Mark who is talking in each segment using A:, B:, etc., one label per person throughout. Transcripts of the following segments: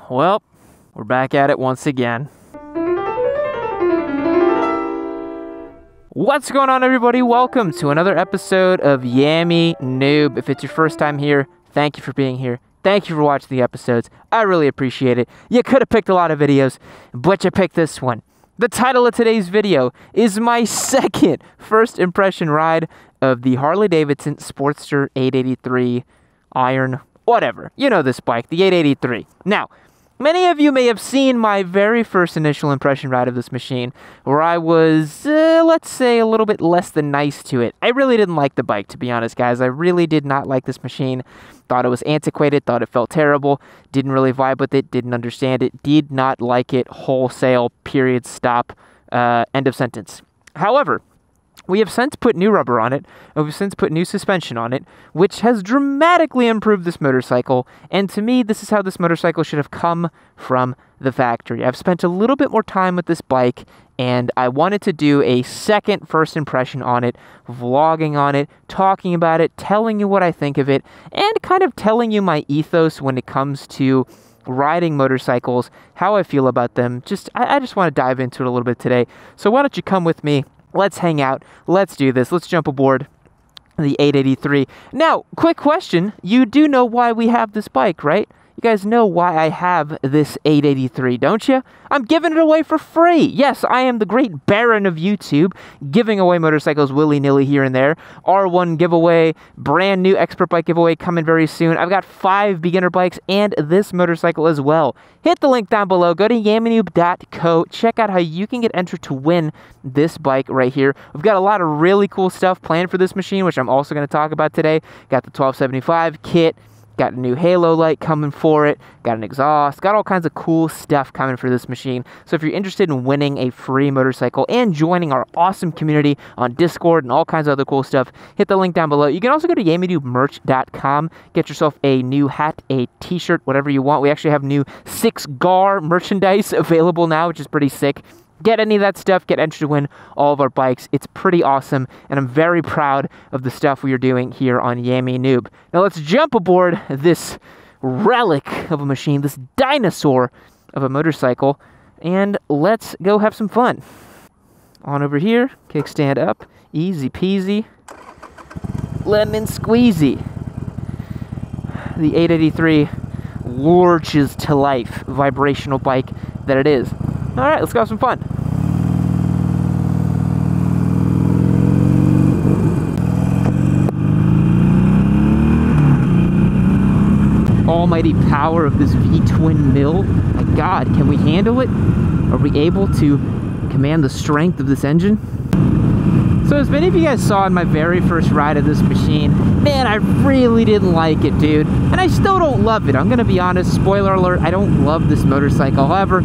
A: Well, we're back at it once again. What's going on, everybody? Welcome to another episode of Yammy Noob. If it's your first time here, thank you for being here. Thank you for watching the episodes. I really appreciate it. You could have picked a lot of videos, but you picked this one. The title of today's video is my second first impression ride of the Harley Davidson Sportster 883 Iron, whatever. You know this bike, the 883. Now, many of you may have seen my very first initial impression ride of this machine, where I was, let's say, a little bit less than nice to it. I really didn't like the bike, to be honest, guys. I really did not like this machine. Thought it was antiquated, thought it felt terrible, didn't really vibe with it, didn't understand it, did not like it, wholesale, period, stop, end of sentence. However, we have since put new rubber on it, and we've since put new suspension on it, which has dramatically improved this motorcycle, and to me, this is how this motorcycle should have come from the factory. I've spent a little bit more time with this bike, and I wanted to do a second first impression on it, vlogging on it, talking about it, telling you what I think of it, and kind of telling you my ethos when it comes to riding motorcycles, how I feel about them. I just want to dive into it a little bit today, so why don't you come with me? Let's hang out. Let's do this. Let's jump aboard the 883. Now, quick question. You do know why we have this bike, right? You guys know why I have this 883, don't you? I'm giving it away for free. Yes, I am the great baron of YouTube, giving away motorcycles willy-nilly here and there. R1 giveaway, brand new expert bike giveaway coming very soon. I've got 5 beginner bikes and this motorcycle as well. Hit the link down below. Go to yammynoob.co. Check out how you can get entered to win this bike right here. We've got a lot of really cool stuff planned for this machine, which I'm also going to talk about today. Got the 1275 kit. Got a new halo light coming for it, got an exhaust, got all kinds of cool stuff coming for this machine. So if you're interested in winning a free motorcycle and joining our awesome community on Discord and all kinds of other cool stuff, hit the link down below. You can also go to yammynoobmerch.com, get yourself a new hat, a t-shirt, whatever you want. We actually have new 6GAR merchandise available now, which is pretty sick. Get any of that stuff, get entered to win all of our bikes. It's pretty awesome, and I'm very proud of the stuff we are doing here on Yammy Noob. Now let's jump aboard this relic of a machine, this dinosaur of a motorcycle, and let's go have some fun. On over here, kickstand up, easy peasy, lemon squeezy. The 883 lurches to life, vibrational bike that it is. All right, let's go have some fun. Almighty power of this V-twin mill. My God, can we handle it? Are we able to command the strength of this engine? So as many of you guys saw in my very first ride of this machine, man, I really didn't like it, dude. And I still don't love it. I'm gonna be honest, spoiler alert, I don't love this motorcycle. However,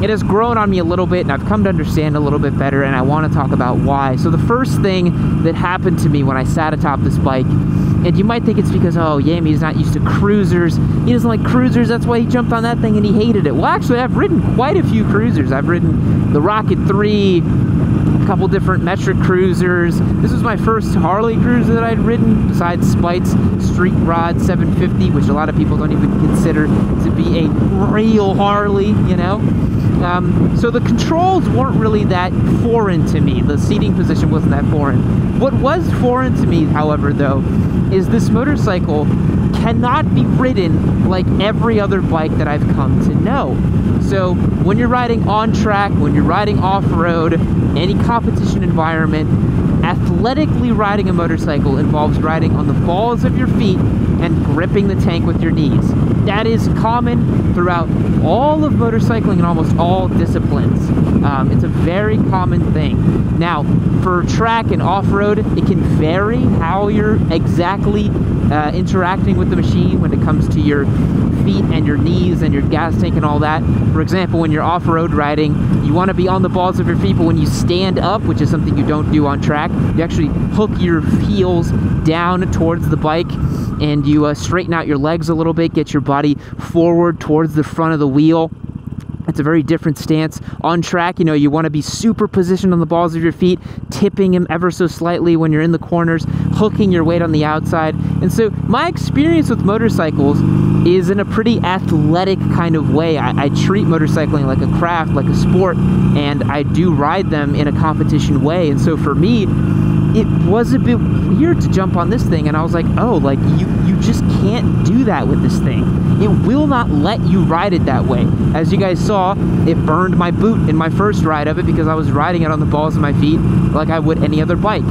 A: it has grown on me a little bit, and I've come to understand a little bit better, and I want to talk about why. So the first thing that happened to me when I sat atop this bike, and you might think it's because, oh, Yammy's not used to cruisers. He doesn't like cruisers, that's why he jumped on that thing and he hated it. Well, actually, I've ridden quite a few cruisers. I've ridden the Rocket 3, a couple different metric cruisers. This was my first Harley cruiser that I'd ridden, besides Spite's Street Rod 750, which a lot of people don't even consider to be a real Harley, you know? So the controls weren't really that foreign to me. The seating position wasn't that foreign. What was foreign to me, however, though, is this motorcycle cannot be ridden like every other bike that I've come to know. So when you're riding on track, when you're riding off-road, any competition environment, athletically riding a motorcycle involves riding on the balls of your feet and gripping the tank with your knees. That is common throughout all of motorcycling and almost all disciplines. It's a very common thing. Now, for track and off-road, it can vary how you're exactly interacting with the machine when it comes to your feet and your knees and your gas tank and all that. For example, when you're off-road riding, you want to be on the balls of your feet, but when you stand up, which is something you don't do on track, you actually hook your heels down towards the bike and you straighten out your legs a little bit, get your body forward towards the front of the wheel. It's a very different stance. On track, you know, you want to be super positioned on the balls of your feet, tipping them ever so slightly when you're in the corners, hooking your weight on the outside. And so my experience with motorcycles is in a pretty athletic kind of way. I treat motorcycling like a craft, like a sport, and I do ride them in a competition way. And so for me, it was a bit weird to jump on this thing, and I was like, oh, like, you just can't do that with this thing. It will not let you ride it that way. As you guys saw, it burned my boot in my first ride of it because I was riding it on the balls of my feet like I would any other bike.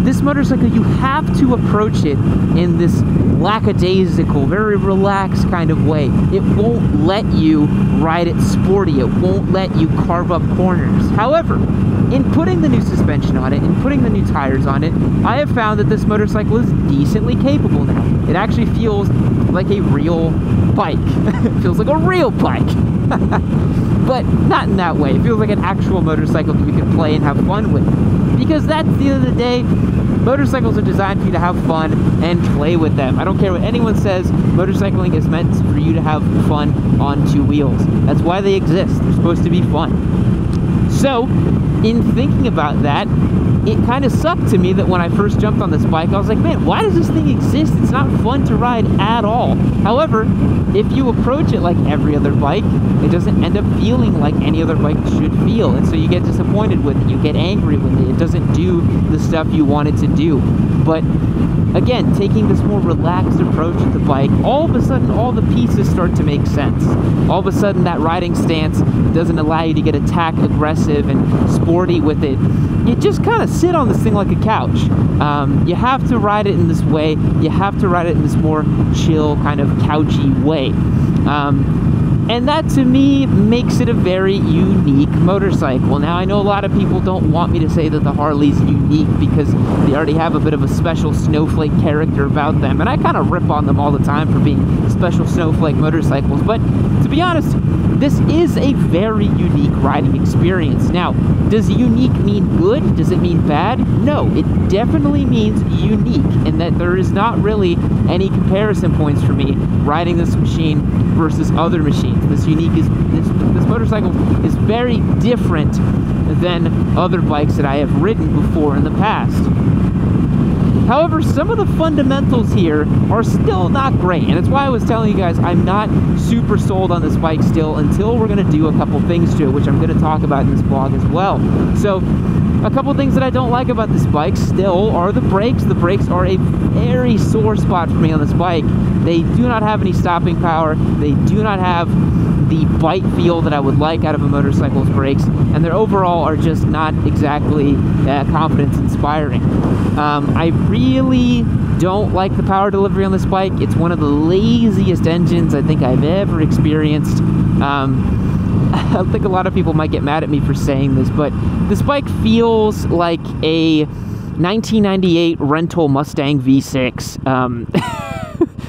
A: This motorcycle, you have to approach it in this lackadaisical, very relaxed kind of way. It won't let you ride it sporty. It won't let you carve up corners. However, in putting the new suspension on it, and putting the new tires on it, I have found that this motorcycle is decently capable now. It actually feels like a real bike. It feels like a real bike. But not in that way. It feels like an actual motorcycle that you can play and have fun with. Because that's the end of the day, motorcycles are designed for you to have fun and play with them. I don't care what anyone says, motorcycling is meant for you to have fun on two wheels. That's why they exist. They're supposed to be fun. So, in thinking about that, it kind of sucked to me that when I first jumped on this bike, I was like, man, why does this thing exist? It's not fun to ride at all. However, if you approach it like every other bike, it doesn't end up feeling like any other bike should feel. And so you get disappointed with it. You get angry with it. It doesn't do the stuff you want it to do. But again, taking this more relaxed approach to the bike, all of a sudden, all the pieces start to make sense. All of a sudden, that riding stance doesn't allow you to get attack aggressive and sporty with it. You just kind of sit on this thing like a couch. You have to ride it in this way. You have to ride it in this more chill, kind of couchy way. And that, to me, makes it a very unique motorcycle. Now, I know a lot of people don't want me to say that the Harley's unique because they already have a bit of a special snowflake character about them. And I kind of rip on them all the time for being special snowflake motorcycles. But to be honest, this is a very unique riding experience. Now, does unique mean good? Does it mean bad? No, it definitely means unique, in that there is not really any comparison points for me riding this machine versus other machines. This motorcycle is very different than other bikes that I have ridden before in the past. However, some of the fundamentals here are still not great, and that's why I was telling you guys I'm not super sold on this bike still until we're going to do a couple things to it, which I'm going to talk about in this vlog as well. So, a couple things that I don't like about this bike still are the brakes. The brakes are a very sore spot for me on this bike. They do not have any stopping power. They do not have the bite feel that I would like out of a motorcycle's brakes, and their overall are just not exactly confidence inspiring. I really don't like the power delivery on this bike. It's one of the laziest engines I think I've ever experienced. I think a lot of people might get mad at me for saying this, but this bike feels like a 1998 rental Mustang V6.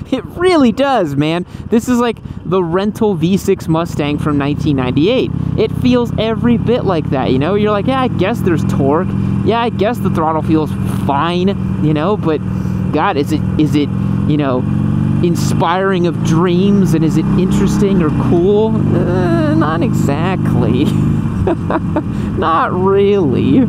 A: It really does, man. This is like the rental V6 Mustang from 1998. It feels every bit like that, you know? You're like, yeah, I guess there's torque. Yeah, I guess the throttle feels fine, you know? But, God, is it, you know, inspiring of dreams, and is it interesting or cool? Not exactly. Not really.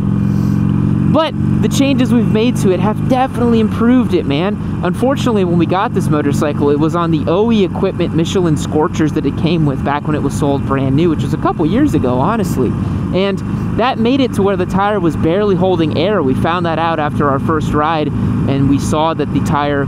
A: But the changes we've made to it have definitely improved it, man. Unfortunately, when we got this motorcycle, it was on the OE equipment Michelin Scorchers that it came with back when it was sold brand new, which was a couple years ago, honestly. And that made it to where the tire was barely holding air. We found that out after our first ride, and we saw that the tire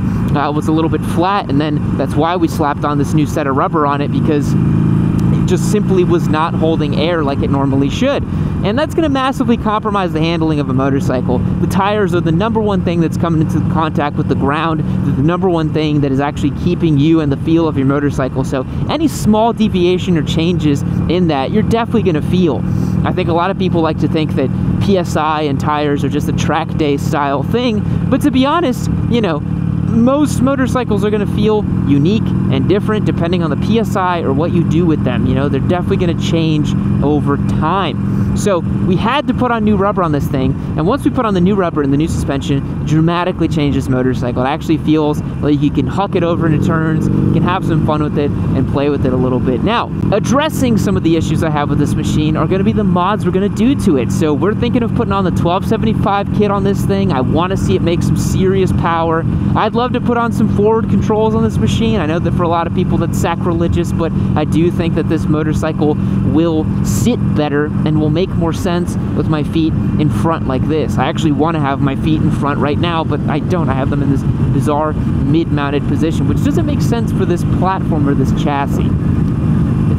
A: was a little bit flat, and then that's why we slapped on this new set of rubber on it, because it just simply was not holding air like it normally should. And that's going to massively compromise the handling of a motorcycle. The tires are the number one thing that's coming into contact with the ground. They're the number one thing that is actually keeping you and the feel of your motorcycle. So any small deviation or changes in that, you're definitely going to feel. I think a lot of people like to think that PSI and tires are just a track day style thing. But to be honest, you know, most motorcycles are going to feel unique and different depending on the PSI or what you do with them. You know, they're definitely going to change over time. So we had to put on new rubber on this thing, and once we put on the new rubber and the new suspension, it dramatically changed this motorcycle. It actually feels like you can huck it over into turns, you can have some fun with it, and play with it a little bit. Now, addressing some of the issues I have with this machine are going to be the mods we're going to do to it. So we're thinking of putting on the 1275 kit on this thing. I want to see it make some serious power. I'd love to put on some forward controls on this machine. I know that for a lot of people that's sacrilegious, but I do think that this motorcycle will sit better and will make more sense with my feet in front like this. I actually want to have my feet in front right now, but I don't. I have them in this bizarre mid-mounted position, which doesn't make sense for this platform or this chassis.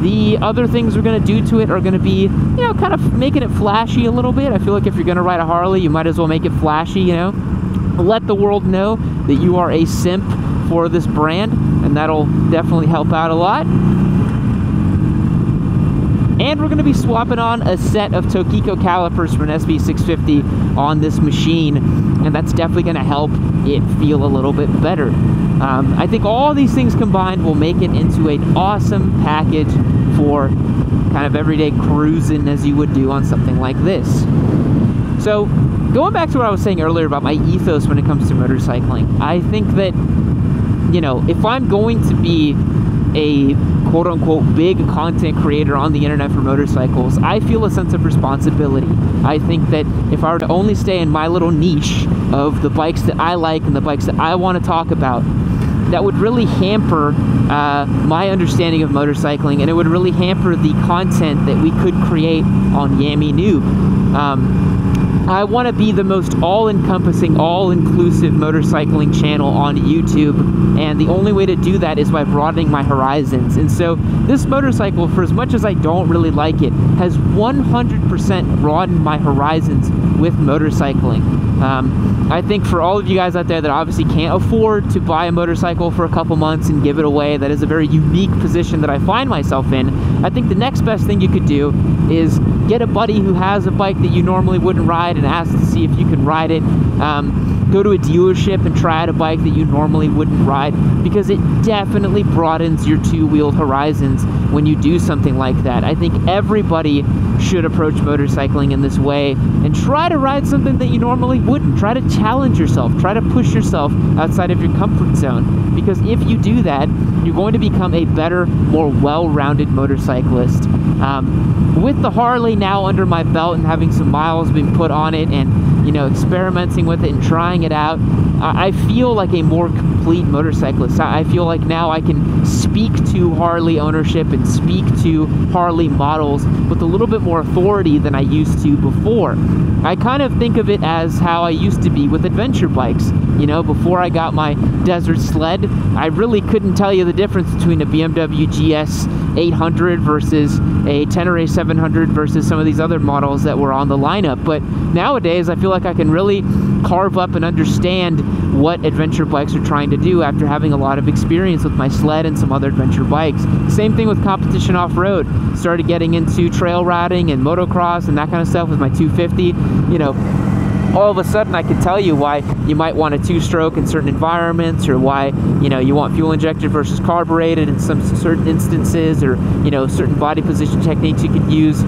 A: The other things we're going to do to it are going to be, you know, kind of making it flashy a little bit. I feel like if you're going to ride a Harley, you might as well make it flashy, you know. Let the world know that you are a simp for this brand, and that'll definitely help out a lot. And we're going to be swapping on a set of Tokiko calipers from an SB650 on this machine, and that's definitely going to help it feel a little bit better. I think all these things combined will make it into an awesome package for kind of everyday cruising as you would do on something like this. So, going back to what I was saying earlier about my ethos when it comes to motorcycling, I think that, you know, if I'm going to be a quote-unquote big content creator on the internet for motorcycles, I feel a sense of responsibility. I think that if I were to only stay in my little niche of the bikes that I like and the bikes that I want to talk about, that would really hamper my understanding of motorcycling, and it would really hamper the content that we could create on Yami Noob. I want to be the most all-encompassing, all-inclusive motorcycling channel on YouTube, and the only way to do that is by broadening my horizons. And so this motorcycle, for as much as I don't really like it, has 100% broadened my horizons with motorcycling. I think for all of you guys out there that obviously can't afford to buy a motorcycle for a couple months and give it away, that is a very unique position that I find myself in. I think the next best thing you could do is get a buddy who has a bike that you normally wouldn't ride and ask to see if you can ride it. Go to a dealership and try out a bike that you normally wouldn't ride, because it definitely broadens your two-wheeled horizons when you do something like that. I think everybody should approach motorcycling in this way and try to ride something that you normally wouldn't. Try to challenge yourself. Try to push yourself outside of your comfort zone, because if you do that, you're going to become a better, more well-rounded motorcyclist. With the Harley now under my belt and having some miles being put on it and, you know, experimenting with it and trying it out, I feel like a more complete motorcyclist. I feel like now I can speak to Harley ownership and speak to Harley models with a little bit more authority than I used to before. I kind of think of it as how I used to be with adventure bikes. You know, before I got my desert sled, I really couldn't tell you the difference between a BMW GS 800 versus a Tenere 700 versus some of these other models that were on the lineup. But nowadays, I feel like I can really carve up and understand what adventure bikes are trying to do after having a lot of experience with my sled and some other adventure bikes. Same thing with competition off-road. Started getting into trail riding and motocross and that kind of stuff with my 250. You know, all of a sudden I can tell you why you might want a two-stroke in certain environments, or why, you know, you want fuel injected versus carbureted in some certain instances, or, you know, certain body position techniques you could use.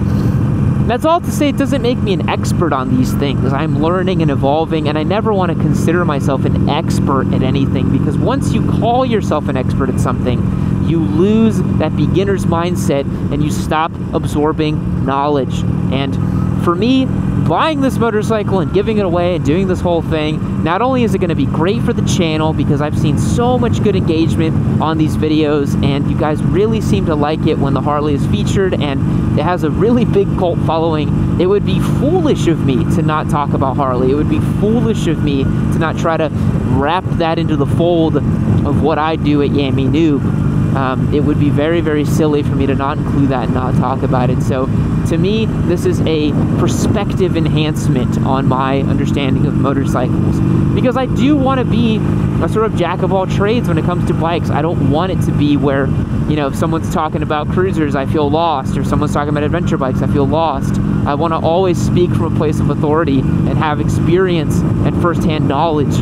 A: That's all to say it doesn't make me an expert on these things. I'm learning and evolving, and I never want to consider myself an expert at anything, because once you call yourself an expert at something, you lose that beginner's mindset and you stop absorbing knowledge. And for me, buying this motorcycle and giving it away and doing this whole thing, not only is it going to be great for the channel, because I've seen so much good engagement on these videos, and you guys really seem to like it when the Harley is featured, and it has a really big cult following. It would be foolish of me to not talk about Harley. It would be foolish of me to not try to wrap that into the fold of what I do at Yami Noob. It would be very, very silly for me to not include that and not talk about it. So to me, this is a perspective enhancement on my understanding of motorcycles, because I do want to be a sort of jack of all trades when it comes to bikes. I don't want it to be where, you know, if someone's talking about cruisers, I feel lost, or someone's talking about adventure bikes, I feel lost. I want to always speak from a place of authority and have experience and firsthand knowledge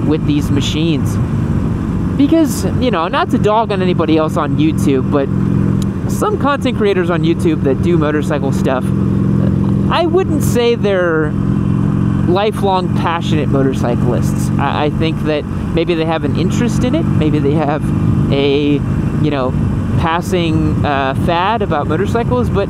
A: with these machines. Because, you know, not to dog on anybody else on YouTube, but some content creators on YouTube that do motorcycle stuff, I wouldn't say they're lifelong passionate motorcyclists. I think that maybe they have an interest in it. Maybe they have a, you know, passing fad about motorcycles. But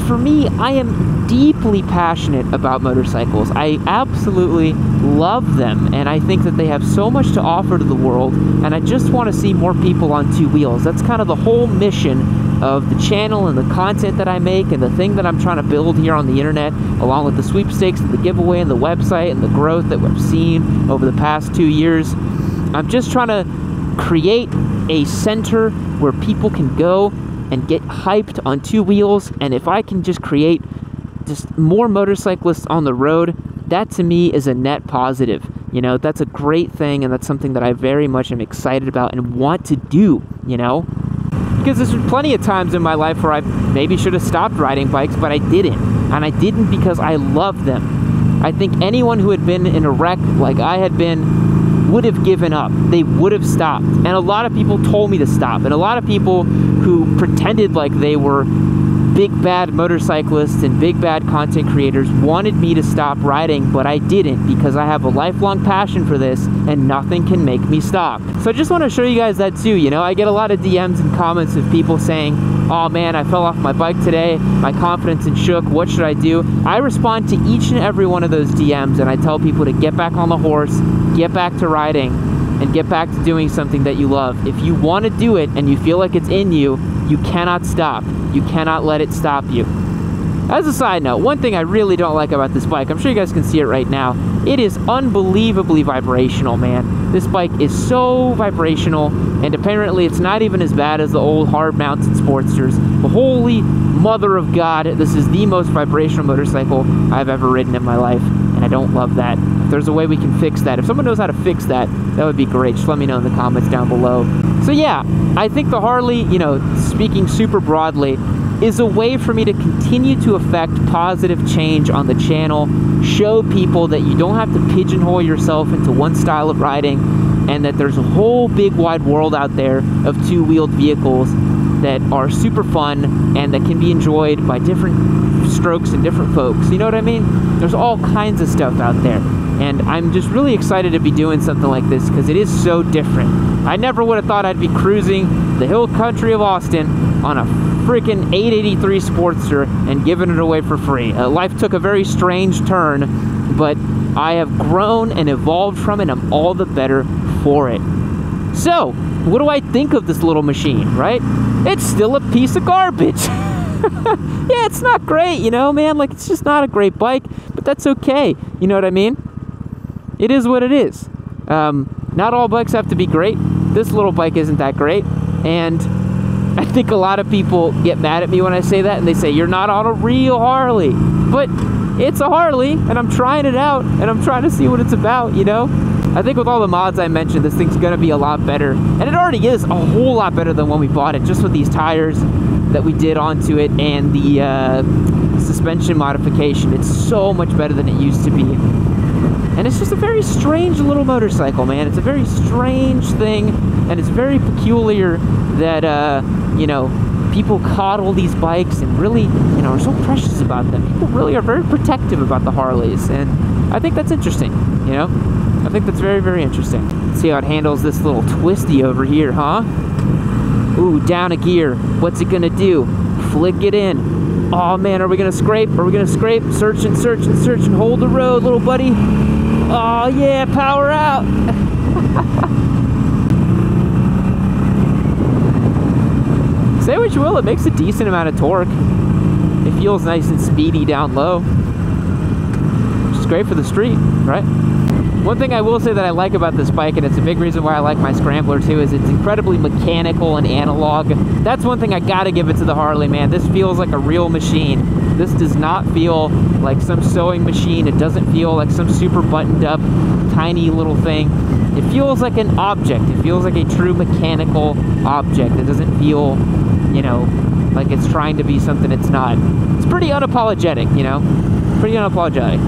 A: for me, I am deeply passionate about motorcycles. I absolutely love them, and I think that they have so much to offer to the world, and I just want to see more people on two wheels. That's kind of the whole mission of the channel and the content that I make and the thing that I'm trying to build here on the internet, along with the sweepstakes and the giveaway and the website and the growth that we've seen over the past 2 years. I'm just trying to create a center where people can go and get hyped on two wheels, and if I can just create just more motorcyclists on the road, that to me is a net positive. You know, that's a great thing, and that's something that I very much am excited about and want to do, you know? Because there's been plenty of times in my life where I maybe should have stopped riding bikes, but I didn't. And I didn't because I love them. I think anyone who had been in a wreck like I had been would have given up. They would have stopped. And a lot of people told me to stop. And a lot of people who pretended like they were big bad motorcyclists and big bad content creators wanted me to stop riding, but I didn't, because I have a lifelong passion for this and nothing can make me stop. So I just want to show you guys that too. You know, I get a lot of DMs and comments of people saying, oh man, I fell off my bike today, my confidence is shook, what should I do? I respond to each and every one of those DMs, and I tell people to get back on the horse, get back to riding, and get back to doing something that you love. If you want to do it and you feel like it's in you, you cannot stop. You cannot let it stop you. As a side note, one thing I really don't like about this bike, I'm sure you guys can see it right now, it is unbelievably vibrational, man. This bike is so vibrational, and apparently it's not even as bad as the old hard-mounted Sportsters. But holy mother of God, this is the most vibrational motorcycle I've ever ridden in my life, and I don't love that. If there's a way we can fix that, if someone knows how to fix that, that would be great. Just let me know in the comments down below. So yeah, I think the Harley, you know, speaking super broadly, is a way for me to continue to affect positive change on the channel, show people that you don't have to pigeonhole yourself into one style of riding, and that there's a whole big wide world out there of two-wheeled vehicles that are super fun and that can be enjoyed by different strokes and different folks. You know what I mean? There's all kinds of stuff out there. And I'm just really excited to be doing something like this because it is so different. I never would have thought I'd be cruising the hill country of Austin on a freaking 883 Sportster and giving it away for free. Life took a very strange turn, but I have grown and evolved from it, and I'm all the better for it. So, what do I think of this little machine, right? It's still a piece of garbage. Yeah, it's not great, you know, man. Like, it's just not a great bike, but that's okay. You know what I mean? It is what it is. Not all bikes have to be great. This little bike isn't that great. And I think a lot of people get mad at me when I say that, and they say, you're not on a real Harley. But it's a Harley, and I'm trying it out, and I'm trying to see what it's about, you know? I think with all the mods I mentioned, this thing's gonna be a lot better. And it already is a whole lot better than when we bought it, just with these tires that we did onto it and the suspension modification. It's so much better than it used to be. And it's just a very strange little motorcycle, man. It's a very strange thing, and it's very peculiar that, you know, people coddle these bikes and really, you know, are so precious about them. People really are very protective about the Harleys, and I think that's interesting, you know? I think that's very, very interesting. Let's see how it handles this little twisty over here, huh? Ooh, down a gear. What's it gonna do? Flick it in. Oh man, are we gonna scrape? Are we gonna scrape? Search and search and search and hold the road, little buddy. Oh yeah, power out. Say what you will, it makes a decent amount of torque. It feels nice and speedy down low. Which is great for the street, right? One thing I will say that I like about this bike, and it's a big reason why I like my Scrambler too, is it's incredibly mechanical and analog. That's one thing I gotta give it to the Harley, man. This feels like a real machine. This does not feel like some sewing machine. It doesn't feel like some super buttoned up, tiny little thing. It feels like an object. It feels like a true mechanical object. It doesn't feel, you know, like it's trying to be something it's not. It's pretty unapologetic, you know? Pretty unapologetic.